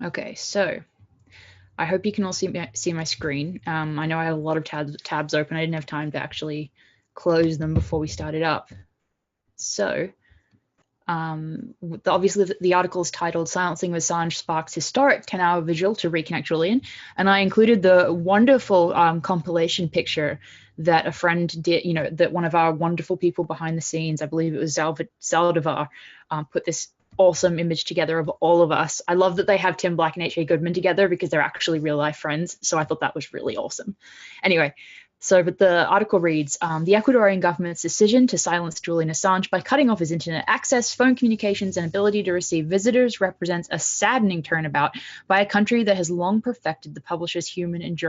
Okay, so I hope you can all see my screen. I know I have a lot of tabs open. I didn't have time to actually close them before we started up. So, obviously the article is titled "Silencing Assange Sparks Historic 10-Hour Vigil to Reconnect Julian," and I included the wonderful compilation picture that a friend did, that one of our wonderful people behind the scenes, I believe it was Zaldivar, put this awesome image together of all of us. I love that they have Tim Black and H.A. Goodman together because they're actually real life friends. So I thought that was really awesome. Anyway, but the article reads, the Ecuadorian government's decision to silence Julian Assange by cutting off his internet access, phone communications, and ability to receive visitors represents a saddening turnabout by a country that has long protected the publisher's human and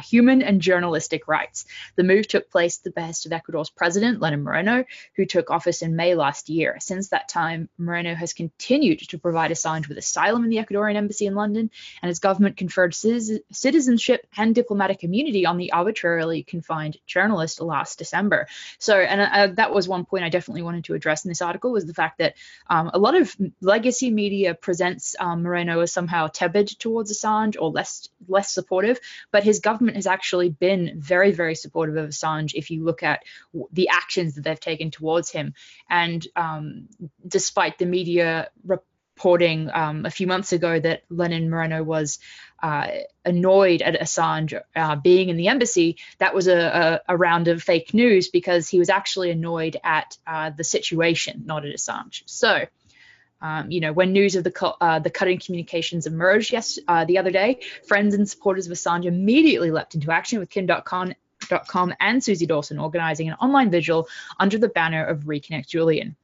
human and journalistic rights. The move took place at the behest of Ecuador's president, Lenin Moreno, who took office in May last year. Since that time, Moreno has continued to provide Assange with asylum in the Ecuadorian embassy in London, and his government conferred citizenship and diplomatic immunity on the arbitrarily confined journalist last December. So, and that was one point I definitely wanted to address in this article, was the fact that a lot of legacy media presents Moreno as somehow tepid towards Assange or less supportive, but his government has actually been very, very supportive of Assange if you look at the actions that they've taken towards him. And despite the media reporting a few months ago that Lenin Moreno was annoyed at Assange being in the embassy, that was a round of fake news, because he was actually annoyed at the situation, not at Assange. So, when news of the cutting communications emerged the other day, friends and supporters of Assange immediately leapt into action, with Kim Dotcom and Suzie Dawson organizing an online vigil under the banner of Reconnect Julian.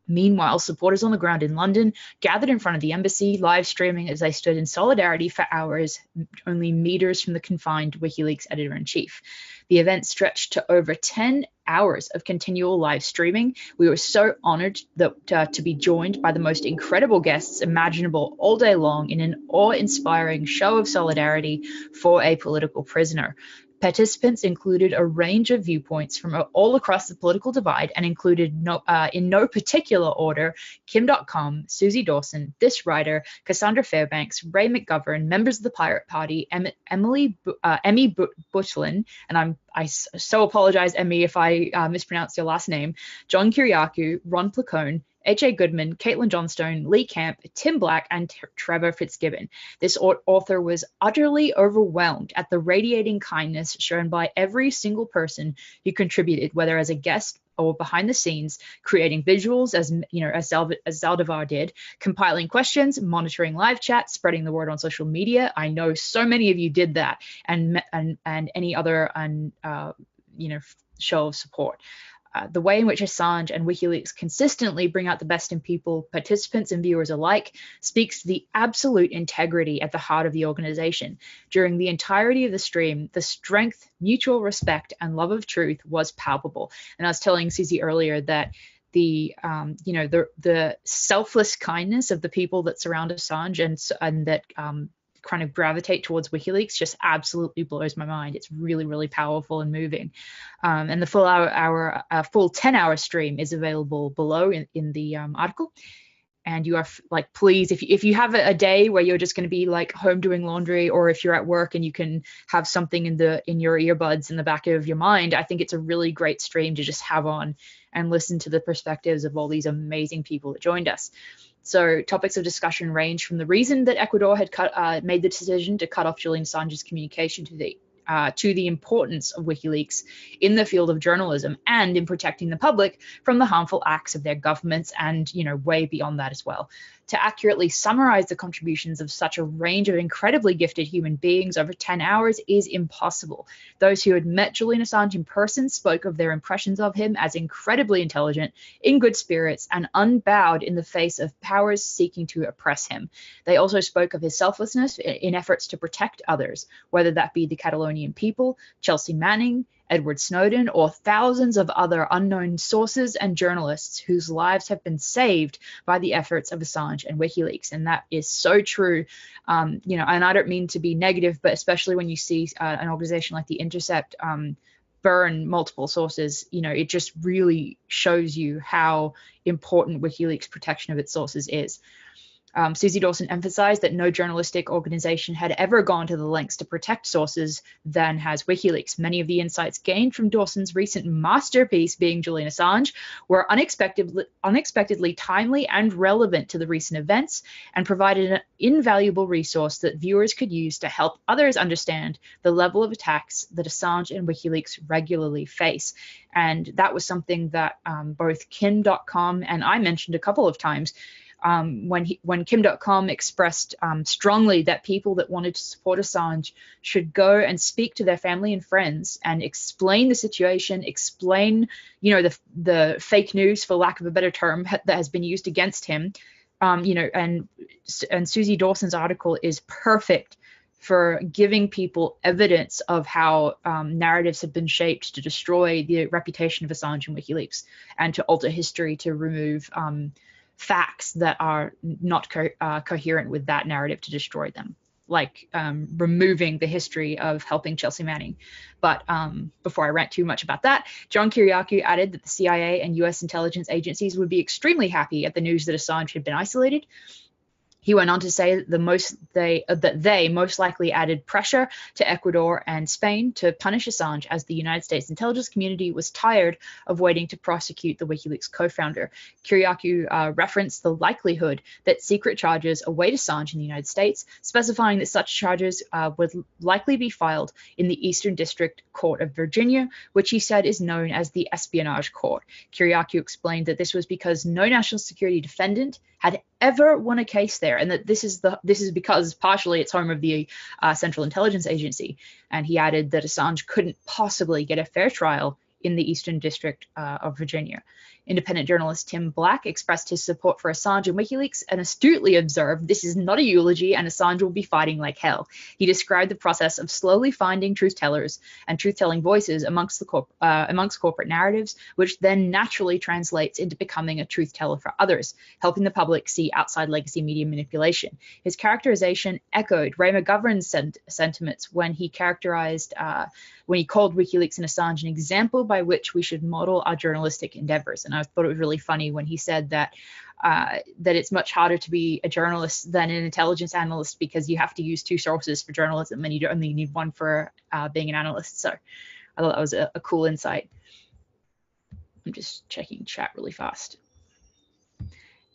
Meanwhile, supporters on the ground in London gathered in front of the embassy, live streaming as they stood in solidarity for hours, only meters from the confined WikiLeaks editor-in-chief. The event stretched to over 10 hours of continual live streaming. We were so honored to be joined by the most incredible guests imaginable all day long in an awe-inspiring show of solidarity for a political prisoner. Participants included a range of viewpoints from all across the political divide, and included in no particular order Kim Dotcom, Suzie Dawson, This Writer, Cassandra Fairbanks, Ray McGovern, members of the Pirate Party, Emmy Butlin, and I so apologize, Emmy, if I mispronounced your last name, John Kiriakou, Ron Placone, H.A. Goodman, Caitlin Johnstone, Lee Camp, Tim Black, and Trevor Fitzgibbon. This author was utterly overwhelmed at the radiating kindness shown by every single person who contributed, whether as a guest or behind the scenes, creating visuals, as Zaldivar did, compiling questions, monitoring live chat, spreading the word on social media. I know so many of you did that, and any other show of support. The way in which Assange and WikiLeaks consistently bring out the best in people, participants and viewers alike, speaks to the absolute integrity at the heart of the organization. During the entirety of the stream, the strength, mutual respect, and love of truth was palpable. And I was telling Suzie earlier that the selfless kindness of the people that surround Assange and that kind of gravitate towards WikiLeaks just absolutely blows my mind. It's really, really powerful and moving. And the full 10-hour stream is available below in the article. And you are please, if you have a day where you're just going to be like home doing laundry, or if you're at work and you can have something in your earbuds in the back of your mind, I think it's a really great stream to just have on and listen to the perspectives of all these amazing people that joined us. So topics of discussion range from the reason that Ecuador had made the decision to cut off Julian Assange's communication to the importance of WikiLeaks in the field of journalism and in protecting the public from the harmful acts of their governments, and way beyond that as well. To accurately summarize the contributions of such a range of incredibly gifted human beings over 10 hours is impossible. Those who had met Julian Assange in person spoke of their impressions of him as incredibly intelligent, in good spirits, and unbowed in the face of powers seeking to oppress him. They also spoke of his selflessness in efforts to protect others, whether that be the Catalonian people, Chelsea Manning, Edward Snowden, or thousands of other unknown sources and journalists whose lives have been saved by the efforts of Assange and WikiLeaks. And that is so true. And I don't mean to be negative, but especially when you see an organization like The Intercept burn multiple sources, it just really shows you how important WikiLeaks protection of its sources is. Suzie Dawson emphasized that no journalistic organization had ever gone to the lengths to protect sources than has WikiLeaks. Many of the insights gained from Dawson's recent masterpiece, being Julian Assange, were unexpectedly timely and relevant to the recent events, and provided an invaluable resource that viewers could use to help others understand the level of attacks that Assange and WikiLeaks regularly face. And that was something that both Kim Dotcom and I mentioned a couple of times. When Kim Dotcom expressed strongly that people that wanted to support Assange should go and speak to their family and friends and explain the situation, explain, the fake news, for lack of a better term, that has been used against him. And Suzie Dawson's article is perfect for giving people evidence of how narratives have been shaped to destroy the reputation of Assange and WikiLeaks, and to alter history to remove facts that are not coherent with that narrative, to destroy them, like removing the history of helping Chelsea Manning. But before I rant too much about that, John Kiriakou added that the CIA and US intelligence agencies would be extremely happy at the news that Assange had been isolated. He went on to say that they most likely added pressure to Ecuador and Spain to punish Assange, as the United States intelligence community was tired of waiting to prosecute the WikiLeaks co-founder. Kiriakou referenced the likelihood that secret charges await Assange in the United States, specifying that such charges would likely be filed in the Eastern District Court of Virginia, which he said is known as the Espionage Court. Kiriakou explained that this was because no national security defendant had ever won a case there, and that this is because partially it's home of the Central Intelligence Agency. And he added that Assange couldn't possibly get a fair trial in the Eastern District of Virginia. Independent journalist Tim Black expressed his support for Assange and WikiLeaks and astutely observed, "This is not a eulogy, and Assange will be fighting like hell." He described the process of slowly finding truth tellers and truth-telling voices amongst corporate narratives, which then naturally translates into becoming a truth teller for others, helping the public see outside legacy media manipulation. His characterization echoed Ray McGovern's sentiments when he called WikiLeaks and Assange an example by which we should model our journalistic endeavors. And I thought it was really funny when he said that it's much harder to be a journalist than an intelligence analyst, because you have to use two sources for journalism and you only need one for being an analyst. So I thought that was a cool insight. I'm just checking chat really fast.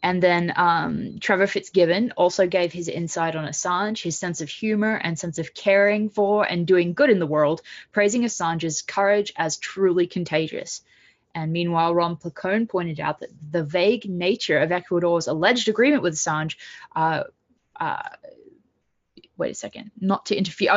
And then Trevor Fitzgibbon also gave his insight on Assange, his sense of humor and sense of caring for and doing good in the world, praising Assange's courage as truly contagious. And meanwhile, Ron Placone pointed out that the vague nature of Ecuador's alleged agreement with Assange, not to interfere.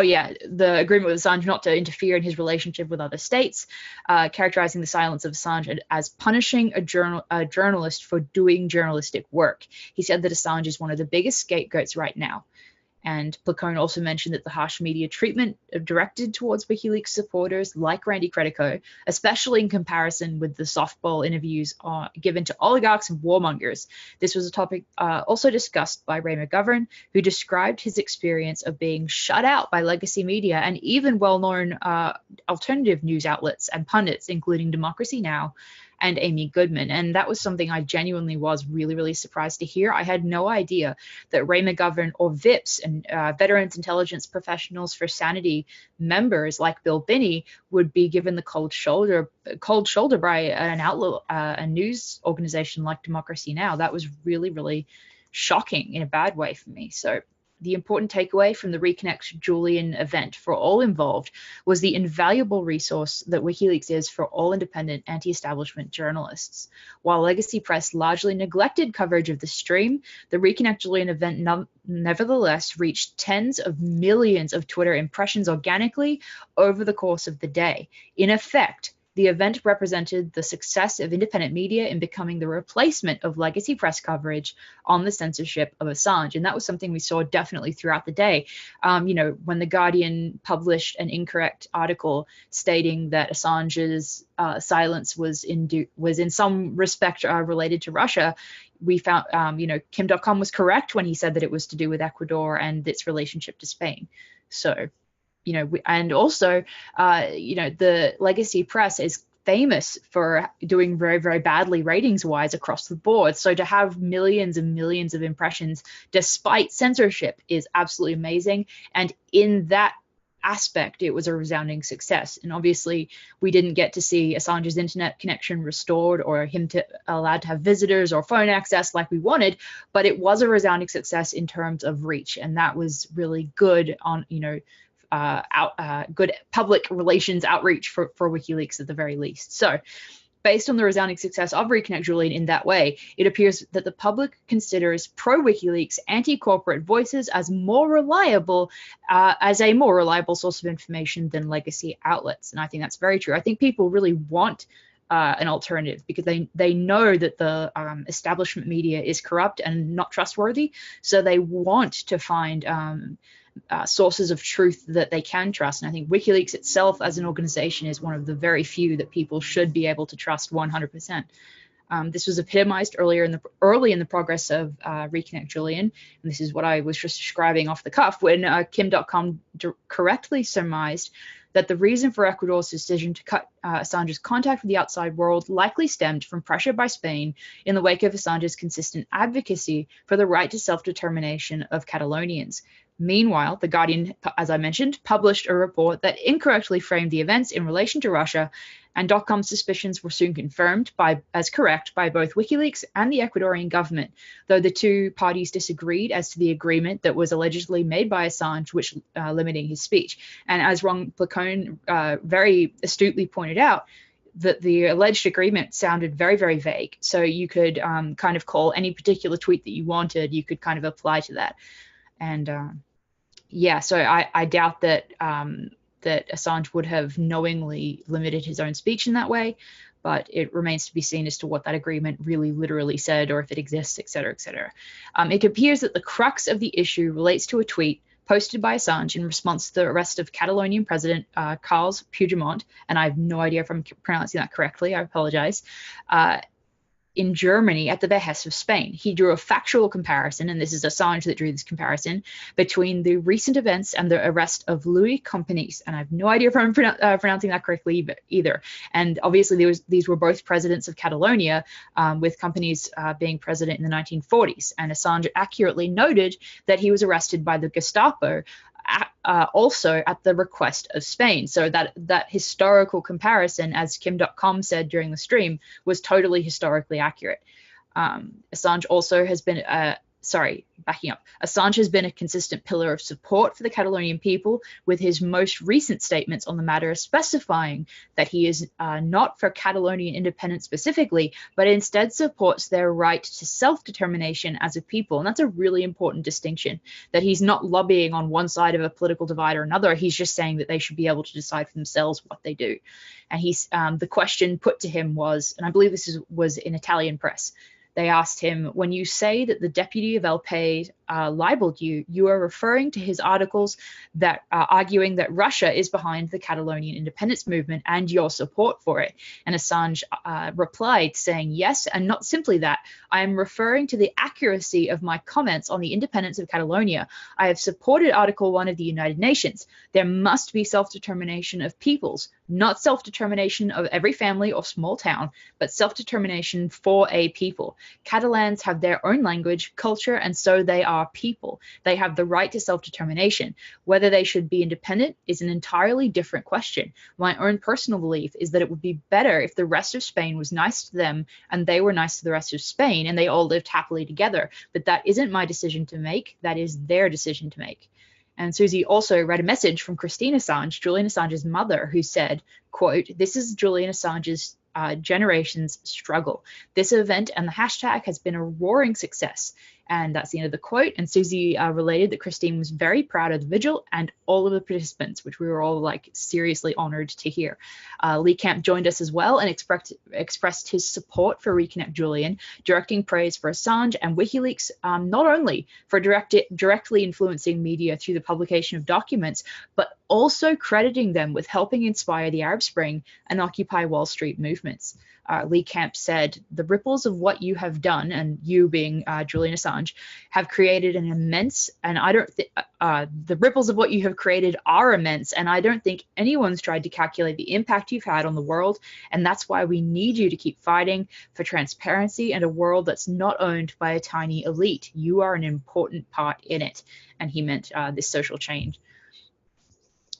The agreement with Assange not to interfere in his relationship with other states, characterizing the silence of Assange as punishing a journalist for doing journalistic work. He said that Assange is one of the biggest scapegoats right now. And Placone also mentioned that the harsh media treatment directed towards WikiLeaks supporters like Randy Credico, especially in comparison with the softball interviews given to oligarchs and warmongers. This was a topic also discussed by Ray McGovern, who described his experience of being shut out by legacy media and even well-known alternative news outlets and pundits, including Democracy Now! And Amy Goodman. And that was something I genuinely was really, really surprised to hear. I had no idea that Ray McGovern or VIPs and Veterans Intelligence Professionals for Sanity members like Bill Binney would be given the cold shoulder by an outlet, a news organization like Democracy Now! That was really, really shocking in a bad way for me. So the important takeaway from the Reconnect Julian event for all involved was the invaluable resource that WikiLeaks is for all independent anti-establishment journalists. While legacy press largely neglected coverage of the stream, the Reconnect Julian event nevertheless reached tens of millions of Twitter impressions organically over the course of the day. In effect, the event represented the success of independent media in becoming the replacement of legacy press coverage on the censorship of Assange. And that was something we saw definitely throughout the day. When The Guardian published an incorrect article stating that Assange's silence was in some respect related to Russia, we found, Kim Dotcom was correct when he said that it was to do with Ecuador and its relationship to Spain. So, and also, the legacy press is famous for doing very, very badly ratings wise across the board. So to have millions and millions of impressions despite censorship is absolutely amazing. And in that aspect, it was a resounding success. And obviously we didn't get to see Assange's internet connection restored or him allowed to have visitors or phone access like we wanted, but it was a resounding success in terms of reach. And that was really good on, good public relations outreach for WikiLeaks at the very least. So based on the resounding success of Reconnect Julian in that way, it appears that the public considers pro-WikiLeaks anti-corporate voices as a more reliable source of information than legacy outlets. And I think that's very true. I think people really want an alternative because they know that the establishment media is corrupt and not trustworthy. So they want to find sources of truth that they can trust. And I think WikiLeaks itself as an organization is one of the very few that people should be able to trust 100%. This was epitomized early in the progress of Reconnect Julian, and this is what I was just describing off the cuff when Kim Dotcom correctly surmised that the reason for Ecuador's decision to cut Assange's contact with the outside world likely stemmed from pressure by Spain in the wake of Assange's consistent advocacy for the right to self-determination of Catalonians. Meanwhile, The Guardian, as I mentioned, published a report that incorrectly framed the events in relation to Russia, and Dotcom's suspicions were soon confirmed as correct by both WikiLeaks and the Ecuadorian government, though the two parties disagreed as to the agreement that was allegedly made by Assange, which limiting his speech. And as Ron Placone very astutely pointed out, that the alleged agreement sounded very, very vague. So you could kind of call any particular tweet that you wanted, you could kind of apply to that. And so I doubt that that Assange would have knowingly limited his own speech in that way, but it remains to be seen as to what that agreement really literally said or if it exists, et cetera, et cetera. It appears that the crux of the issue relates to a tweet posted by Assange in response to the arrest of Catalonian President Carles Puigdemont, and I have no idea if I'm pronouncing that correctly, I apologize, in Germany at the behest of Spain. He drew a factual comparison, and this is Assange that drew this comparison, between the recent events and the arrest of Louis Companys, and I have no idea if I'm pronouncing that correctly either. And obviously these were both presidents of Catalonia, with Companys being president in the 1940s, and Assange accurately noted that he was arrested by the Gestapo also at the request of Spain. So that historical comparison, as Kim Dotcom said during the stream, was totally historically accurate. Assange also has been Assange has been a consistent pillar of support for the Catalonian people, with his most recent statements on the matter specifying that he is not for Catalonian independence specifically, but instead supports their right to self-determination as a people. And that's a really important distinction, that he's not lobbying on one side of a political divide or another. He's just saying that they should be able to decide for themselves what they do. And the question put to him was, and I believe this was in Italian press, they asked him, when you say that the deputy of El País libeled you, you are referring to his articles that are arguing that Russia is behind the Catalonian independence movement and your support for it. And Assange replied saying, yes, and not simply that. I am referring to the accuracy of my comments on the independence of Catalonia. I have supported Article 1 of the United Nations. There must be self-determination of peoples, not self-determination of every family or small town, but self-determination for a people. Catalans have their own language, culture, and so they are people. They have the right to self-determination. Whether they should be independent is an entirely different question. My own personal belief is that it would be better if the rest of Spain was nice to them and they were nice to the rest of Spain and they all lived happily together. But that isn't my decision to make. That is their decision to make. And Suzie also read a message from Christine Assange, Julian Assange's mother, who said, quote, "This is Julian Assange's generation's struggle. This event and the hashtag has been a roaring success." And that's the end of the quote. And Suzie related that Christine was very proud of the vigil and all of the participants, which we were all like seriously honored to hear. Lee Camp joined us as well and expressed his support for Reconnect Julian, directing praise for Assange and WikiLeaks, not only for directly influencing media through the publication of documents, but also crediting them with helping inspire the Arab Spring and Occupy Wall Street movements. Lee Camp said, "The ripples of what you have done," and you being Julian Assange, "have created an immense, and I don't think the ripples of what you have created are immense, and I don't think anyone's tried to calculate the impact you've had on the world, and that's why we need you to keep fighting for transparency and a world that's not owned by a tiny elite. You are an important part in it." And he meant this social change.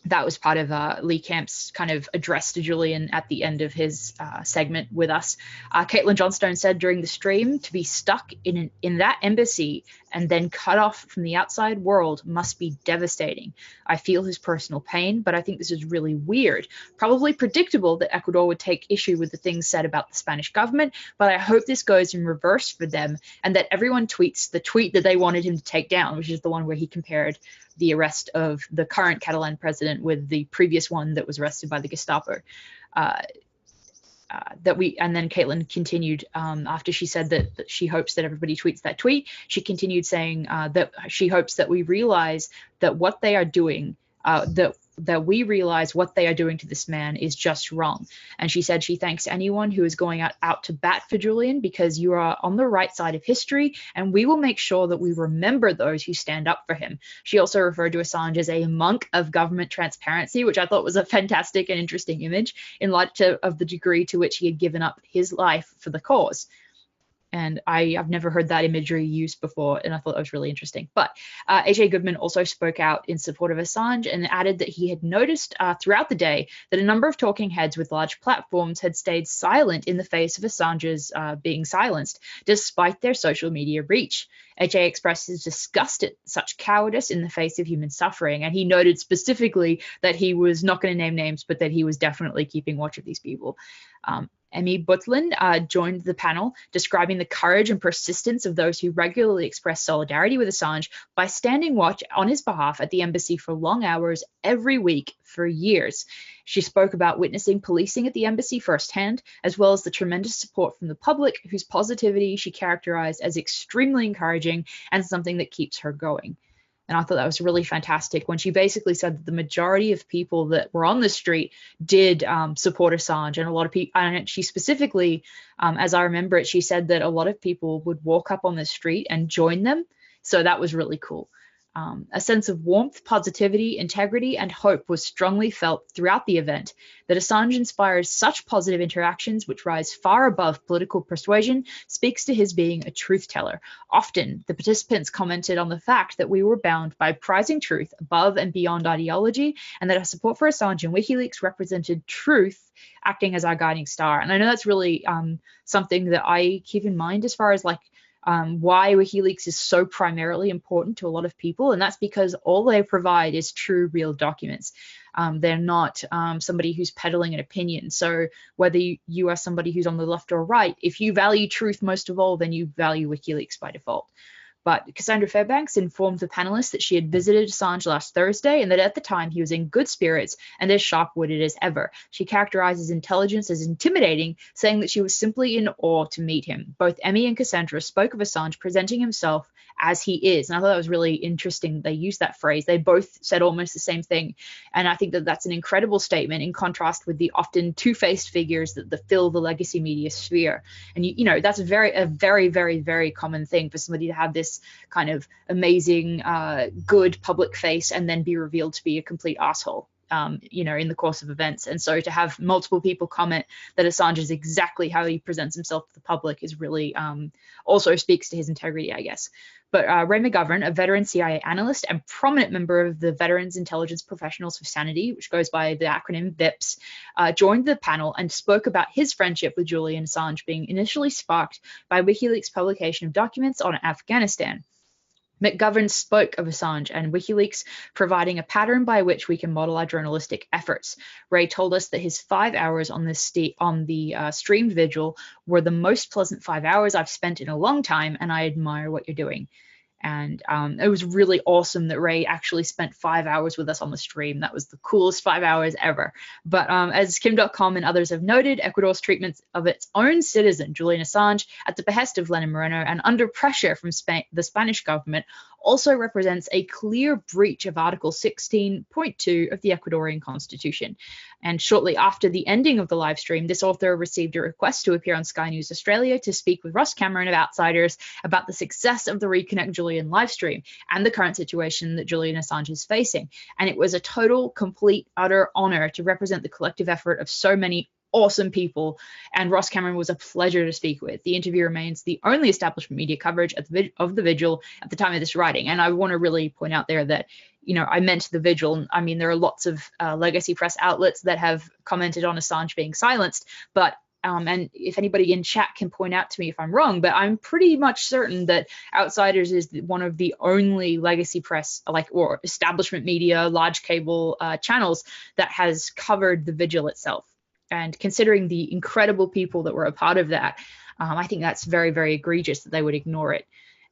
That was part of Lee Camp's kind of address to Julian at the end of his segment with us. Caitlin Johnstone said during the stream, "To be stuck in that embassy and then cut off from the outside world must be devastating. I feel his personal pain, but I think this is really weird. Probably predictable that Ecuador would take issue with the things said about the Spanish government, but I hope this goes in reverse for them and that everyone tweets the tweet that they wanted him to take down," which is the one where he compared the arrest of the current Catalan president with the previous one that was arrested by the Gestapo. And then Caitlin continued after she said that she hopes that everybody tweets that tweet. She continued saying that she hopes that we realize that what they are doing, that we realize what they are doing to this man is just wrong. And she said she thanks anyone who is going out to bat for Julian because you are on the right side of history, and we will make sure that we remember those who stand up for him. She also referred to Assange as a monk of government transparency, which I thought was a fantastic and interesting image in light of the degree to which he had given up his life for the cause. And I've never heard that imagery used before, and I thought that was really interesting. But A.J. Goodman also spoke out in support of Assange and added that he had noticed throughout the day that a number of talking heads with large platforms had stayed silent in the face of Assange's being silenced, despite their social media reach. A.J. expressed his disgust at such cowardice in the face of human suffering, and he noted specifically that he was not going to name names, but that he was definitely keeping watch of these people. Emmy Butlin joined the panel, describing the courage and persistence of those who regularly express solidarity with Assange by standing watch on his behalf at the embassy for long hours every week for years. She spoke about witnessing policing at the embassy firsthand, as well as the tremendous support from the public, whose positivity she characterized as extremely encouraging and something that keeps her going. And I thought that was really fantastic when she basically said that the majority of people that were on the street did support Assange. And a lot of people, and she specifically, as I remember it, she said that a lot of people would walk up on the street and join them. So that was really cool. A sense of warmth, positivity, integrity, and hope was strongly felt throughout the event. That Assange inspires such positive interactions which rise far above political persuasion speaks to his being a truth teller. Often, the participants commented on the fact that we were bound by prizing truth above and beyond ideology, and that our support for Assange and WikiLeaks represented truth acting as our guiding star. And I know that's really something that I keep in mind as far as like why WikiLeaks is so primarily important to a lot of people, and that's because all they provide is true, real documents. They're not somebody who's peddling an opinion. So whether you are somebody who's on the left or right, if you value truth most of all, then you value WikiLeaks by default. But Cassandra Fairbanks informed the panelists that she had visited Assange last Thursday and that at the time he was in good spirits and as sharp-witted as ever. She characterized his intelligence as intimidating, saying that she was simply in awe to meet him. Both Emmy and Cassandra spoke of Assange presenting himself as he is. And I thought that was really interesting. They used that phrase. They both said almost the same thing. And I think that that's an incredible statement in contrast with the often two-faced figures that fill the legacy media sphere. And, you know, that's a very, very, very common thing for somebody to have this kind of amazing, good public face and then be revealed to be a complete asshole, in the course of events. And so to have multiple people comment that Assange is exactly how he presents himself to the public is really also speaks to his integrity, I guess. But Ray McGovern, a veteran CIA analyst and prominent member of the Veterans Intelligence Professionals for Sanity, which goes by the acronym VIPS, joined the panel and spoke about his friendship with Julian Assange being initially sparked by WikiLeaks' publication of documents on Afghanistan. McGovern spoke of Assange and WikiLeaks providing a pattern by which we can model our journalistic efforts. Ray told us that his 5 hours on the streamed vigil were the most pleasant 5 hours I've spent in a long time, and I admire what you're doing. And it was really awesome that Ray actually spent 5 hours with us on the stream. That was the coolest 5 hours ever. But as Kim Dotcom and others have noted, Ecuador's treatment of its own citizen, Julian Assange, at the behest of Lenin Moreno and under pressure from the Spanish government, also represents a clear breach of Article 16.2 of the Ecuadorian Constitution. And shortly after the ending of the live stream, this author received a request to appear on Sky News Australia to speak with Ross Cameron of Outsiders about the success of the Reconnect Julian live stream and the current situation that Julian Assange is facing. And it was a total, complete, utter honor to represent the collective effort of so many awesome people, and Ross Cameron was a pleasure to speak with. The interview remains the only establishment media coverage of the vigil at the time of this writing. And I want to really point out there that, you know, I meant the vigil. I mean, there are lots of legacy press outlets that have commented on Assange being silenced, but and if anybody in chat can point out to me if I'm wrong, but I'm pretty much certain that Outsiders is one of the only legacy press, or establishment media, large cable channels that has covered the vigil itself. And considering the incredible people that were a part of that, I think that's very, very egregious that they would ignore it.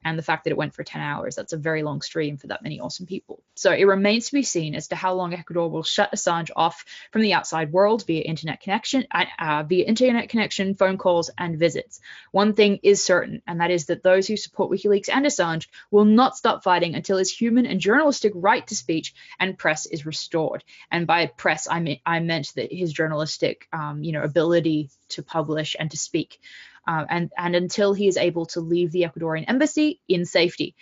And the fact that it went for 10 hours, that's a very long stream for that many awesome people. So it remains to be seen as to how long Ecuador will shut Assange off from the outside world via internet connection, phone calls, and visits. One thing is certain, and that is that those who support WikiLeaks and Assange will not stop fighting until his human and journalistic right to speech and press is restored. And by press, I meant that his journalistic, ability to publish and to speak. And until he is able to leave the Ecuadorian embassy in safety.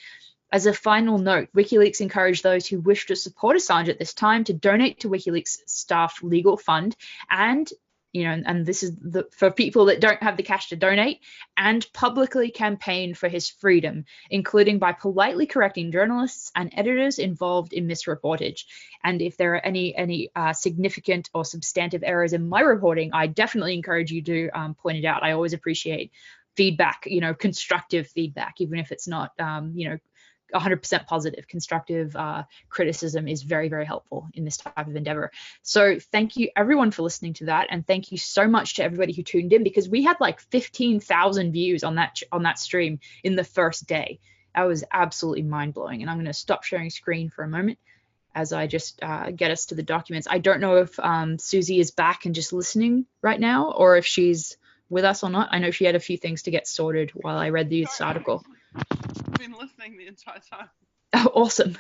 As a final note, WikiLeaks encouraged those who wish to support Assange at this time to donate to WikiLeaks staff legal fund, and this is for people that don't have the cash to donate, and publicly campaign for his freedom, including by politely correcting journalists and editors involved in misreportage. And if there are any significant or substantive errors in my reporting, I definitely encourage you to point it out. I always appreciate feedback, constructive feedback, even if it's not, 100% positive. Constructive criticism is very, very helpful in this type of endeavor. So thank you everyone for listening to that, and thank you so much to everybody who tuned in, because we had like 15,000 views on that stream in the first day. That was absolutely mind-blowing. And I'm going to stop sharing screen for a moment as I just get us to the documents. I don't know if Suzie is back and just listening right now, or if she's with us or not. I know she had a few things to get sorted while I read this article. I've been listening the entire time. Oh, awesome.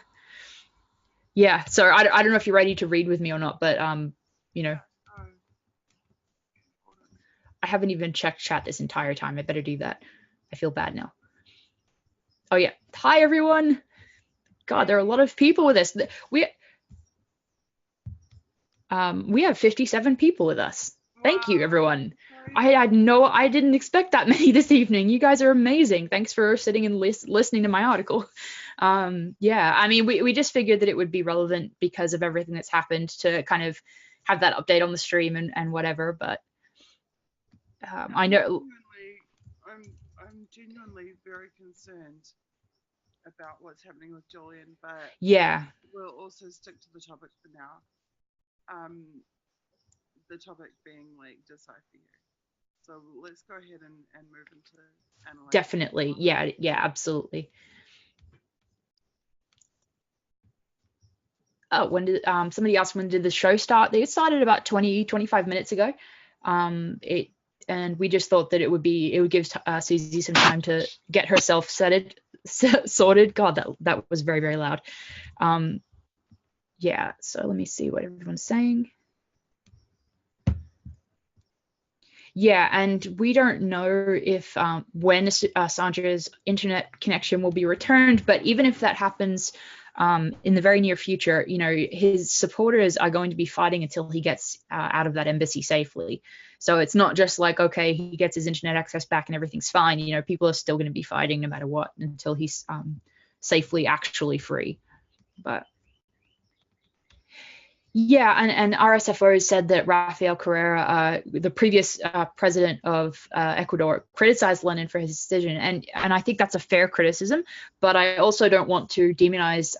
Yeah, so I don't know if you're ready to read with me or not, but I haven't even checked chat this entire time. I better do that. I feel bad now. Oh yeah. Hi everyone. God, there are a lot of people with us. We have 57 people with us. Wow. Thank you everyone. I didn't expect that many this evening. You guys are amazing. Thanks for sitting and listening to my article. Yeah, I mean, we just figured that it would be relevant because of everything that's happened to kind of have that update on the stream and whatever. But I know. I'm genuinely very concerned about what's happening with Julian, but yeah, we'll also stick to the topic for now. The topic being like DecipherYou. So let's go ahead and move into analyzing. Definitely. Yeah, absolutely. Oh, when did somebody asked when did the show start? It started about 25 minutes ago. And we just thought that it would give Suzie some time to get herself sorted. God, that was very, very loud. Yeah, so let me see what everyone's saying. Yeah, and we don't know if when Assange's internet connection will be returned, but even if that happens in the very near future, his supporters are going to be fighting until he gets out of that embassy safely. So it's not just like, okay, he gets his internet access back and everything's fine. People are still going to be fighting no matter what until he's safely actually free. But yeah, and RSFO said that Rafael Correa, the previous president of Ecuador, criticized Lenin for his decision, and I think that's a fair criticism. But I also don't want to demonize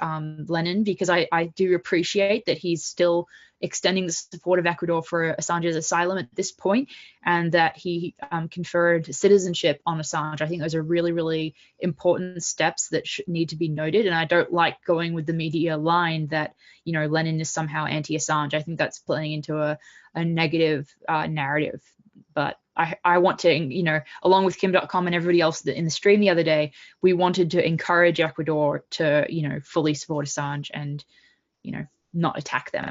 Lenin, because I do appreciate that he's still extending the support of Ecuador for Assange's asylum at this point, and that he conferred citizenship on Assange. I think those are really, really important steps that need to be noted. And I don't like going with the media line that, you know, Lenin is somehow anti-Assange. I think that's playing into a negative narrative. But I want to, you know, along with Kim Dotcom and everybody else in the stream the other day, we wanted to encourage Ecuador to, you know, fully support Assange and, you know, not attack them.